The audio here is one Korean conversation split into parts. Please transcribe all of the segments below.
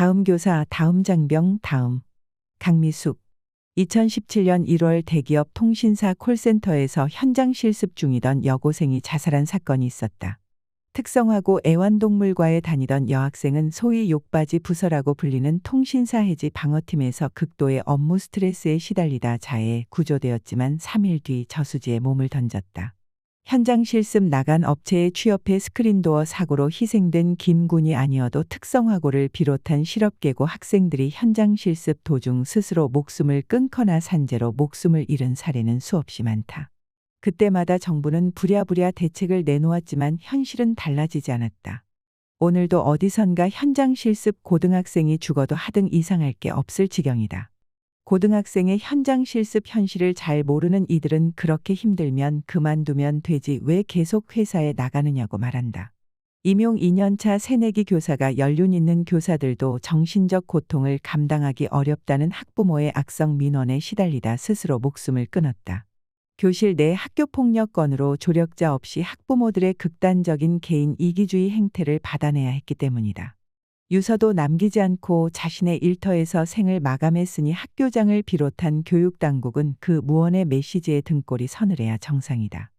다음 교사, 다음 장병, 다음. 강미숙. 2017년 1월 대기업 통신사 콜센터에서 현장 실습 중이던 여고생이 자살한 사건이 있었다. 특성화고 애완동물과에 다니던 여학생은 소위 욕바지 부서라고 불리는 통신사 해지 방어팀에서 극도의 업무 스트레스에 시달리다 자해해 구조되었지만 3일 뒤 저수지에 몸을 던졌다. 현장 실습 나간 업체의 취업해 스크린도어 사고로 희생된 김 군이 아니어도 특성화고를 비롯한 실업계고 학생들이 현장 실습 도중 스스로 목숨을 끊거나 산재로 목숨을 잃은 사례는 수없이 많다. 그때마다 정부는 부랴부랴 대책을 내놓았지만 현실은 달라지지 않았다. 오늘도 어디선가 현장 실습 고등학생이 죽어도 하등 이상할 게 없을 지경이다. 고등학생의 현장 실습 현실을 잘 모르는 이들은 그렇게 힘들면 그만두면 되지 왜 계속 회사에 나가느냐고 말한다. 임용 2년차 새내기 교사가 연륜 있는 교사들도 정신적 고통을 감당하기 어렵다는 학부모의 악성 민원에 시달리다 스스로 목숨을 끊었다. 교실 내 학교폭력 건으로 조력자 없이 학부모들의 극단적인 개인 이기주의 행태를 받아내야 했기 때문이다. 유서도 남기지 않고 자신의 일터에서 생을 마감했으니 학교장을 비롯한 교육당국은 그 무언의 메시지에 등골이 서늘해야 정상이다.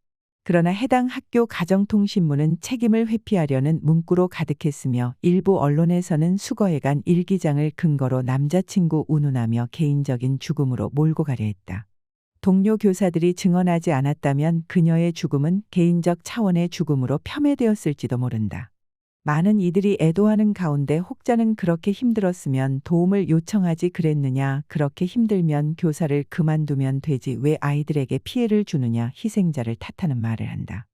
그러나 해당 학교 가정통신문은 책임을 회피하려는 문구로 가득했으며 일부 언론에서는 수거해간 일기장을 근거로 남자친구 운운하며 개인적인 죽음으로 몰고 가려 했다. 동료 교사들이 증언하지 않았다면 그녀의 죽음은 개인적 차원의 죽음으로 폄훼되었을지도 모른다. 많은 이들이 애도하는 가운데 혹자는 그렇게 힘들었으면 도움을 요청하지 그랬느냐, 그렇게 힘들면 교사를 그만두면 되지 왜 아이들에게 피해를 주느냐 희생자를 탓하는 말을 한다.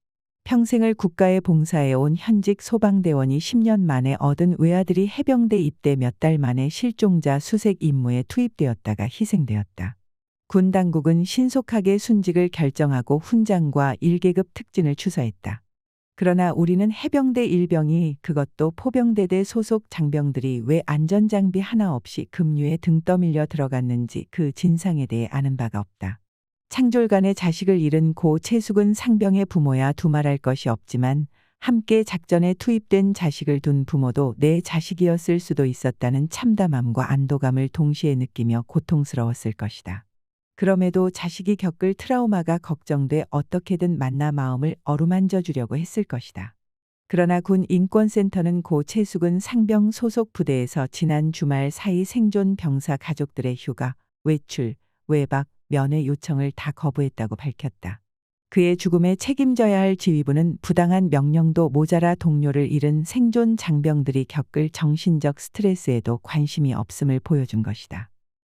평생을 국가에 봉사해온 현직 소방대원이 10년 만에 얻은 외아들이 해병대 입대 몇 달 만에 실종자 수색 임무에 투입되었다가 희생되었다. 군 당국은 신속하게 순직을 결정하고 훈장과 1계급 특진을 추서했다. 그러나 우리는 해병대 일병이, 그것도 포병대대 소속 장병들이 왜 안전장비 하나 없이 급류에 등 떠밀려 들어갔는지 그 진상에 대해 아는 바가 없다. 창졸간에 자식을 잃은 고 채숙은 상병의 부모야 두말할 것이 없지만 함께 작전에 투입된 자식을 둔 부모도 내 자식이었을 수도 있었다는 참담함과 안도감을 동시에 느끼며 고통스러웠을 것이다. 그럼에도 자식이 겪을 트라우마가 걱정돼 어떻게든 만나 마음을 어루만져 주려고 했을 것이다. 그러나 군 인권센터는 고 채숙은 상병 소속 부대에서 지난 주말 사이 생존 병사 가족들의 휴가, 외출, 외박, 면회 요청을 다 거부했다고 밝혔다. 그의 죽음에 책임져야 할 지휘부는 부당한 명령도 모자라 동료를 잃은 생존 장병들이 겪을 정신적 스트레스에도 관심이 없음을 보여준 것이다.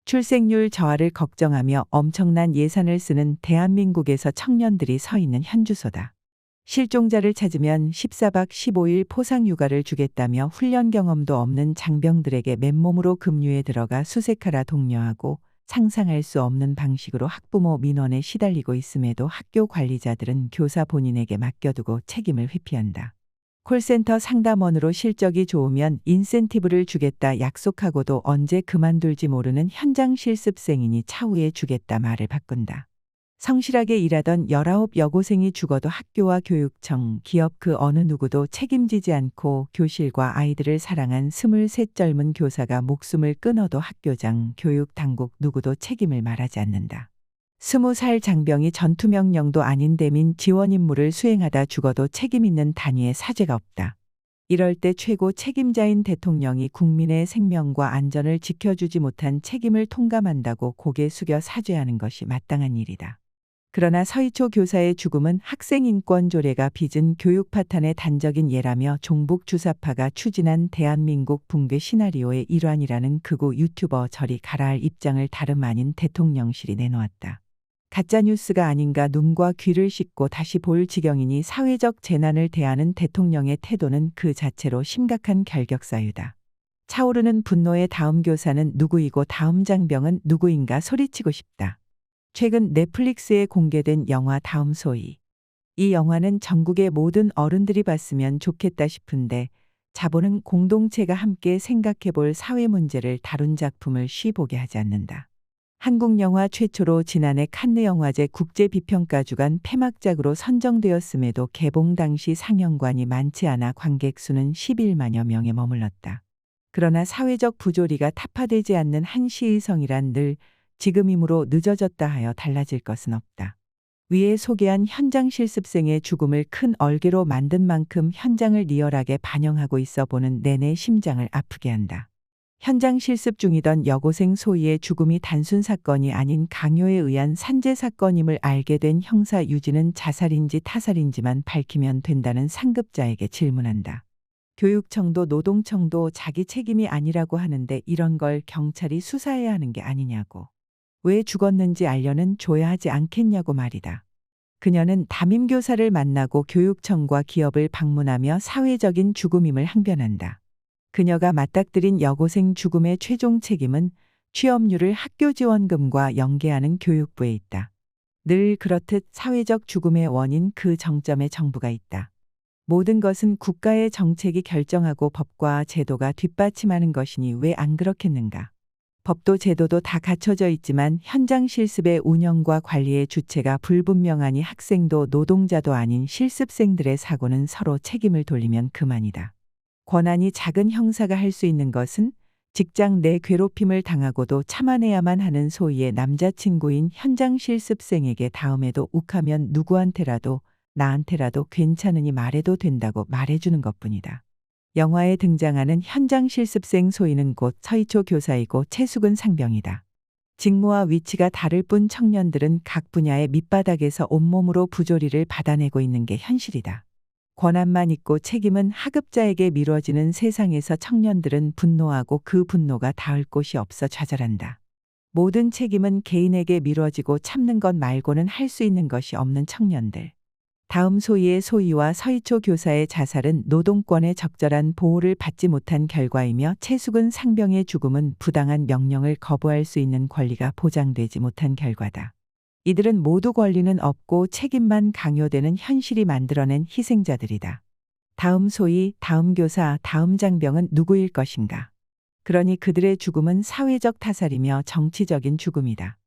출생률 저하를 걱정하며 엄청난 예산을 쓰는 대한민국에서 청년들이 서 있는 현주소다. 실종자를 찾으면 14박 15일 포상휴가를 주겠다며 훈련 경험도 없는 장병들에게 맨몸으로 급류에 들어가 수색하라 독려하고 상상할 수 없는 방식으로 학부모 민원에 시달리고 있음에도 학교 관리자들은 교사 본인에게 맡겨두고 책임을 회피한다. 콜센터 상담원으로 실적이 좋으면 인센티브를 주겠다 약속하고도 언제 그만둘지 모르는 현장 실습생이니 차후에 주겠다 말을 바꾼다. 성실하게 일하던 19 여고생이 죽어도 학교와 교육청, 기업 그 어느 누구도 책임지지 않고 교실과 아이들을 사랑한 23 젊은 교사가 목숨을 끊어도 학교장, 교육당국 누구도 책임을 말하지 않는다. 20살 장병이 전투명령도 아닌 대민 지원 임무를 수행하다 죽어도 책임 있는 단위의 사죄가 없다. 이럴 때 최고 책임자인 대통령이 국민의 생명과 안전을 지켜주지 못한 책임을 통감한다고 고개 숙여 사죄하는 것이 마땅한 일이다. 그러나 서희초 교사의 죽음은 학생인권 조례가 빚은 교육 파탄의 단적인 예라며 종북 주사파가 추진한 대한민국 붕괴 시나리오의 일환이라는 극우 유튜버 저리 가라 할 입장을 다름 아닌 대통령실이 내놓았다. 가짜뉴스가 아닌가 눈과 귀를 씻고 다시 볼 지경이니 사회적 재난을 대하는 대통령의 태도는 그 자체로 심각한 결격사유다. 차오르는 분노의 다음 교사는 누구이고 다음 장병은 누구인가 소리치고 싶다. 최근 넷플릭스에 공개된 영화 다음 소희. 이 영화는 전국의 모든 어른들이 봤으면 좋겠다 싶은데 자본은 공동체가 함께 생각해볼 사회 문제를 다룬 작품을 쉬 보게 하지 않는다. 한국 영화 최초로 지난해 칸느 영화제 국제비평가 주간 폐막작으로 선정되었음에도 개봉 당시 상영관이 많지 않아 관객 수는 11만여 명에 머물렀다. 그러나 사회적 부조리가 타파되지 않는 한 시의 성이란 늘 지금이므로 늦어졌다 하여 달라질 것은 없다. 위에 소개한 현장 실습생의 죽음을 큰 얼개로 만든 만큼 현장을 리얼하게 반영하고 있어 보는 내내 심장을 아프게 한다. 현장 실습 중이던 여고생 소희의 죽음이 단순 사건이 아닌 강요에 의한 산재 사건임을 알게 된 형사 유진은 자살인지 타살인지만 밝히면 된다는 상급자에게 질문한다. 교육청도 노동청도 자기 책임이 아니라고 하는데 이런 걸 경찰이 수사해야 하는 게 아니냐고. 왜 죽었는지 알려는 줘야 하지 않겠냐고 말이다. 그녀는 담임교사를 만나고 교육청과 기업을 방문하며 사회적인 죽음임을 항변한다. 그녀가 맞닥뜨린 여고생 죽음의 최종 책임은 취업률을 학교 지원금과 연계하는 교육부에 있다. 늘 그렇듯 사회적 죽음의 원인 그 정점에 정부가 있다. 모든 것은 국가의 정책이 결정하고 법과 제도가 뒷받침하는 것이니 왜 안 그렇겠는가. 법도 제도도 다 갖춰져 있지만 현장 실습의 운영과 관리의 주체가 불분명하니 학생도 노동자도 아닌 실습생들의 사고는 서로 책임을 돌리면 그만이다. 권한이 작은 형사가 할 수 있는 것은 직장 내 괴롭힘을 당하고도 참아내야만 하는 소희의 남자친구인 현장 실습생에게 다음에도 욱하면 누구한테라도 나한테라도 괜찮으니 말해도 된다고 말해주는 것뿐이다. 영화에 등장하는 현장 실습생 소희는 곧 서희초 교사이고 채숙은 상병이다. 직무와 위치가 다를 뿐 청년들은 각 분야의 밑바닥에서 온몸으로 부조리를 받아내고 있는 게 현실이다. 권한만 있고 책임은 하급자에게 미뤄지는 세상에서 청년들은 분노하고 그 분노가 닿을 곳이 없어 좌절한다. 모든 책임은 개인에게 미뤄지고 참는 것 말고는 할 수 있는 것이 없는 청년들. 다음 소희의 소희와 서희초 교사의 자살은 노동권의 적절한 보호를 받지 못한 결과이며 채숙은 상병의 죽음은 부당한 명령을 거부할 수 있는 권리가 보장되지 못한 결과다. 이들은 모두 권리는 없고 책임만 강요되는 현실이 만들어낸 희생자들이다. 다음 소희, 다음 교사, 다음 장병은 누구일 것인가? 그러니 그들의 죽음은 사회적 타살이며 정치적인 죽음이다.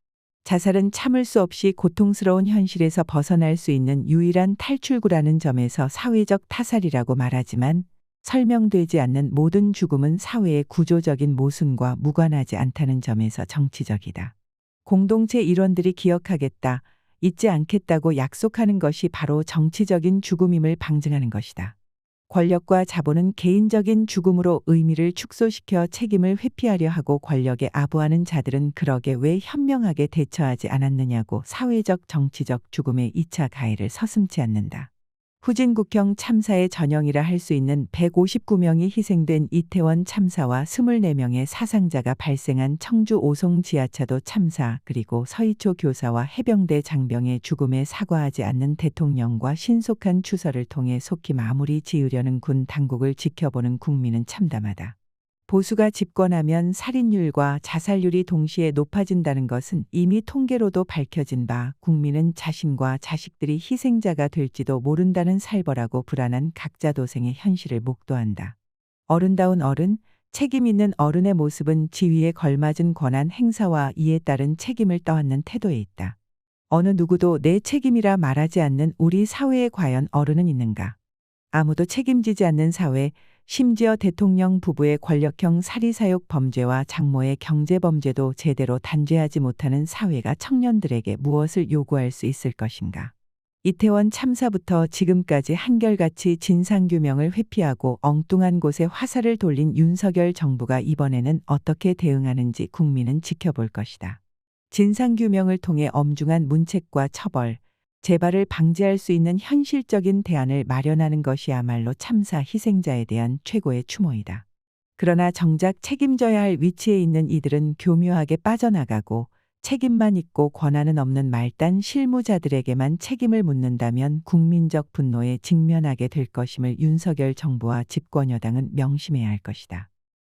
자살은 참을 수 없이 고통스러운 현실에서 벗어날 수 있는 유일한 탈출구라는 점에서 사회적 타살이라고 말하지만 설명되지 않는 모든 죽음은 사회의 구조적인 모순과 무관하지 않다는 점에서 정치적이다. 공동체 일원들이 기억하겠다, 잊지 않겠다고 약속하는 것이 바로 정치적인 죽음임을 방증하는 것이다. 권력과 자본은 개인적인 죽음으로 의미를 축소시켜 책임을 회피하려 하고 권력에 아부하는 자들은 그러게 왜 현명하게 대처하지 않았느냐고 사회적 정치적 죽음의 2차 가해를 서슴지 않는다. 후진국형 참사의 전형이라 할 수 있는 159명이 희생된 이태원 참사와 24명의 사상자가 발생한 청주 오송 지하차도 참사 그리고 서희초 교사와 해병대 장병의 죽음에 사과하지 않는 대통령과 신속한 추서를 통해 속히 마무리 지으려는 군 당국을 지켜보는 국민은 참담하다. 보수가 집권하면 살인율과 자살률이 동시에 높아진다는 것은 이미 통계로도 밝혀진 바 국민은 자신과 자식들이 희생자가 될지도 모른다는 살벌하고 불안한 각자도생의 현실을 목도한다. 어른다운 어른, 책임 있는 어른의 모습은 지위에 걸맞은 권한 행사와 이에 따른 책임을 떠안는 태도에 있다. 어느 누구도 내 책임이라 말하지 않는 우리 사회에 과연 어른은 있는가? 아무도 책임지지 않는 사회, 심지어 대통령 부부의 권력형 사리사욕 범죄와 장모의 경제범죄도 제대로 단죄하지 못하는 사회가 청년들에게 무엇을 요구할 수 있을 것인가. 이태원 참사부터 지금까지 한결같이 진상규명을 회피하고 엉뚱한 곳에 화살을 돌린 윤석열 정부가 이번에는 어떻게 대응하는지 국민은 지켜볼 것이다. 진상규명을 통해 엄중한 문책과 처벌, 재발을 방지할 수 있는 현실적인 대안을 마련하는 것이야말로 참사 희생자에 대한 최고의 추모이다. 그러나 정작 책임져야 할 위치에 있는 이들은 교묘하게 빠져나가고 책임만 있고 권한은 없는 말단 실무자들에게만 책임을 묻는다면 국민적 분노에 직면하게 될 것임을 윤석열 정부와 집권여당은 명심해야 할 것이다.